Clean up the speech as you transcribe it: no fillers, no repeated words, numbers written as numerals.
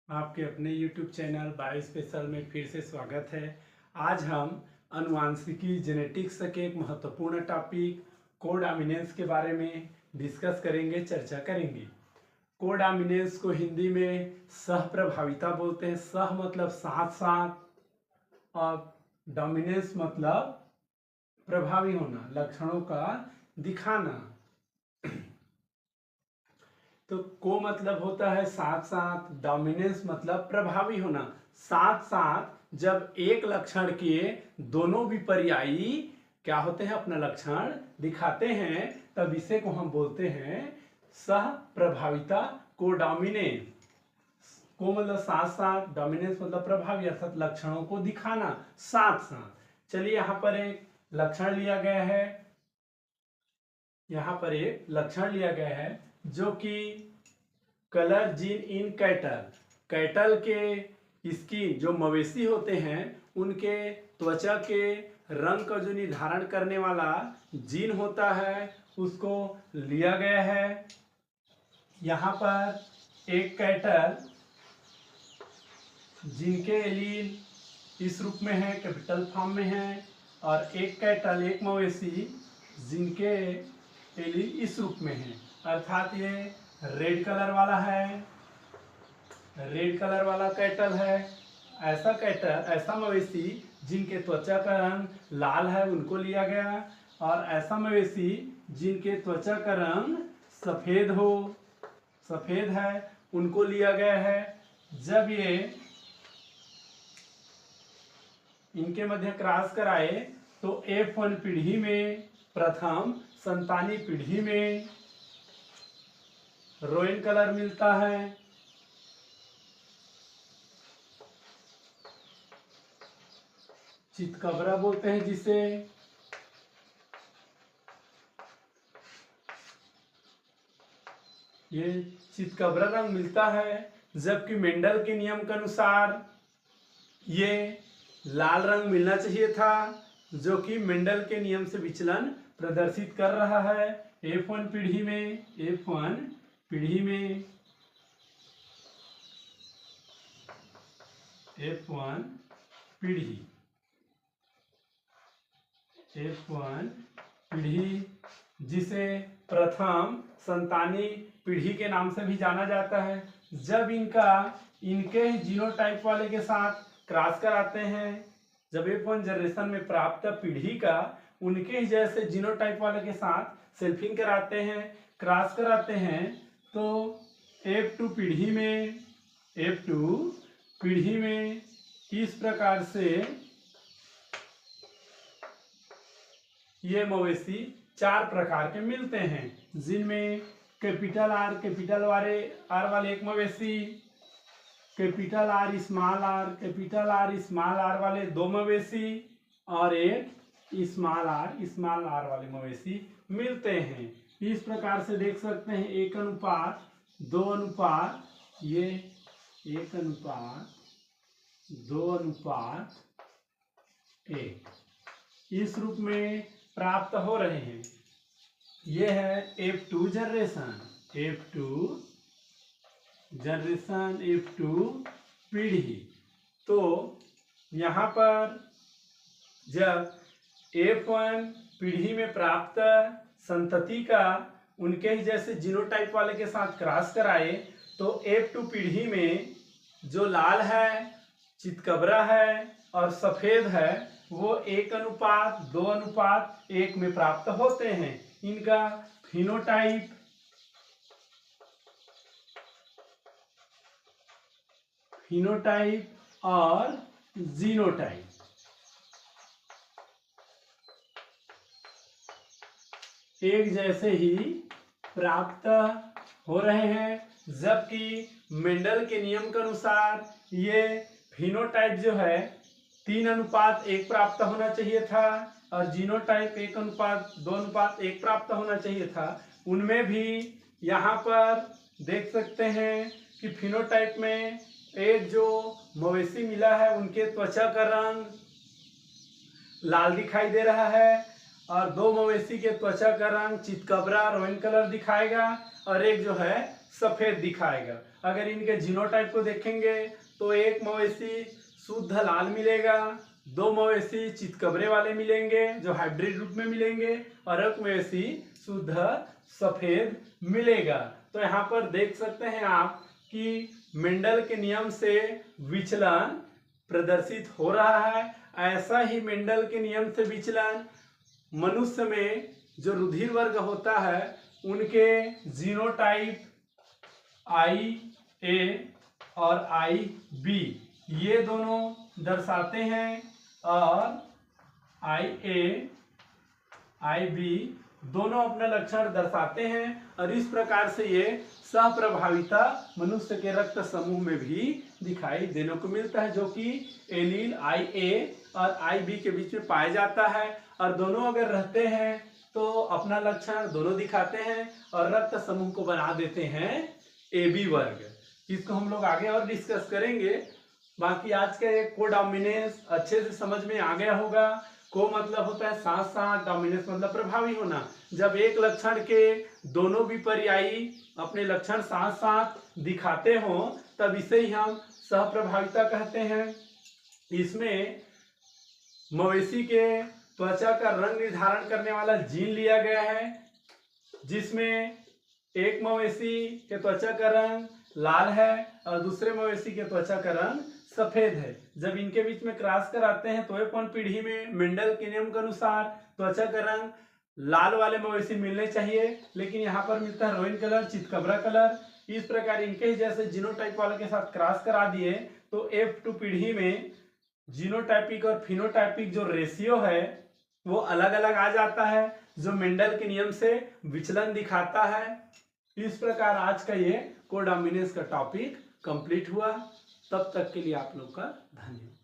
आपके अपने YouTube channel bio special में फिर से स्वागत है। आज हम अनुवांशिकी जेनेटिक्स के एक महत्वपूर्ण टॉपिक कोडामिनेंस के बारे में डिस्कस करेंगे, चर्चा करेंगे। कोडामिनेंस को हिंदी में सहप्रभाविता बोलते हैं। सह मतलब साथ साथ और डोमिनेंस मतलब प्रभावी होना, लक्षणों का दिखाना। तो को मतलब होता है साथ साथ, डोमिनेंस मतलब प्रभावी होना। साथ साथ जब एक लक्षण के दोनों विपर्यायी क्या होते हैं, अपना लक्षण दिखाते हैं, तब इसे को हम बोलते हैं सह प्रभाविता, कोडोमिनेंस। को मतलब साथ साथ, डोमिनेंस मतलब प्रभावी अर्थात लक्षणों को दिखाना साथ साथ। चलिए यहाँ पर एक लक्षण लिया गया है, यहाँ पर एक लक्षण लिया गया है जो कि colour gene in cattle, cattle के इसकी जो मवेशी होते हैं उनके त्वचा के रंग का जो निर्धारण करने वाला जीन होता है उसको लिया गया है। यहाँ पर एक कैटल जिनके एलील इस रूप में है, कैपिटल फॉर्म में है, और एक कैटल, एक मवेशी जिनके एलील इस रूप में है, अर्थात ये रेड कलर वाला है, रेड कलर वाला कैटल है। ऐसा कैटल, ऐसा मवेशी जिनके त्वचा का रंग लाल है उनको लिया गया, और ऐसा मवेशी जिनके त्वचा का रंग सफेद है उनको लिया गया है। जब ये इनके मध्य क्रॉस कराए तो F1 पीढ़ी में, प्रथम संतानी पीढ़ी में रोइन कलर मिलता है। चितकबरा बोलते हैं जिसे। ये चितकबरा रंग मिलता है, जबकि मेंडल के नियम के अनुसार ये लाल रंग मिलना चाहिए था, जो कि मेंडल के नियम से विचलन प्रदर्शित कर रहा है। F1 पीढ़ी में, F1 पीढ़ी में, F1 पीढ़ी, F1 पीढ़ी जिसे प्रथम संतानी पीढ़ी के नाम से भी जाना जाता है। जब इनके ही जीनोटाइप वाले के साथ क्रॉस कराते हैं, जब F1 जनरेशन में प्राप्त पीढ़ी का उनके ही जैसे जीनोटाइप वाले के साथ सेल्फिंग कराते हैं, क्रॉस कराते हैं, तो F2 पीढ़ी में इस प्रकार से ये मवेशी चार प्रकार के मिलते हैं, जिनमें कैपिटल आर वाले एक मवेशी, कैपिटल आर स्मॉल आर वाले दो मवेशी, और एक स्मॉल आर वाले मवेशी मिलते हैं। इस प्रकार से देख सकते हैं 1:2, ये 1:2:1 इस रूप में प्राप्त हो रहे हैं। ये है F2 जनरेशन, F2 पीढ़ी। तो यहाँ पर जब F1 पीढ़ी में प्राप्त संतति का उनके ही जैसे जीनोटाइप वाले के साथ क्रॉस कराए, तो F2 पीढ़ी में जो लाल है, चितकबरा है और सफेद है, वो 1:2:1 में प्राप्त होते हैं। इनका फिनोटाइप और जीनोटाइप एक जैसे ही प्राप्त हो रहे हैं, जबकि मेंडल के नियम के अनुसार ये फिनोटाइप जो है 3:1 प्राप्त होना चाहिए था, और जीनोटाइप 1:2:1 प्राप्त होना चाहिए था। उनमें भी यहाँ पर देख सकते हैं कि फिनोटाइप में एक जो मवेशी मिला है उनके त्वचा का रंग लाल दिखाई दे रहा है, और दो मवेशी के त्वचा का रंग चितकबरा रोइन कलर दिखाएगा, और एक जो है सफेद दिखाएगा। अगर इनके जीनोटाइप को देखेंगे तो एक मवेशी शुद्ध लाल मिलेगा, 2 मवेशी चितकबरे वाले मिलेंगे जो हाइब्रिड रूप में मिलेंगे, और एक मवेशी शुद्ध सफेद मिलेगा। तो यहाँ पर देख सकते हैं आप कि मेंडल के नियम से विचलन प्रदर्शित हो रहा है। ऐसा ही मेंडल के नियम से विचलन मनुष्य में जो रुधिर वर्ग होता है उनके जीनोटाइप IA और IB ये दोनों दर्शाते हैं, और IA IB दोनों अपना लक्षण दर्शाते हैं। और इस प्रकार से ये सहप्रभाविता मनुष्य के रक्त समूह में भी दिखाई देने को मिलता है, जो कि एलील IA और IB के बीच में पाया जाता है। और दोनों अगर रहते हैं तो अपना लक्षण दोनों दिखाते हैं और रक्त समूह को बना देते हैं AB वर्ग। इसको हम लोग आगे और डिस्कस करेंगे। बाकी आज का ये कोडोमिनेंस अच्छे से समझ में आ गया होगा। को मतलब होता है साथ साथ, डोमिनेंस मतलब प्रभावी होना। जब एक लक्षण के दोनों भी पर्यायी अपने लक्षण साथ साथ दिखाते हो तब इसे ही हम सहप्रभाविता कहते हैं। इसमें मवेशी के त्वचा का रंग निर्धारण करने वाला जीन लिया गया है, जिसमें एक मवेशी के त्वचा का रंग लाल है और दूसरे मवेशी के त्वचा का रंग सफेद है। जब इनके बीच में क्रॉस कराते हैं तो एक पीढ़ी में मेंडल के नियम के अनुसार त्वचा का रंग लाल वाले मवेशी मिलने चाहिए, लेकिन यहाँ पर मिलता है रोइन कलर, चितकबरा कलर। इस प्रकार इनके ही जैसे जीनोटाइप वाले के साथ क्रॉस करा दिए तो F2 पीढ़ी में जीनोटाइपिक और फिनोटाइपिक जो रेशियो है वो अलग अलग आ जाता है, जो मेंडल के नियम से विचलन दिखाता है। इस प्रकार आज का ये कोडोमिनेंस का टॉपिक कंप्लीट हुआ। तब तक के लिए आप लोग का धन्यवाद।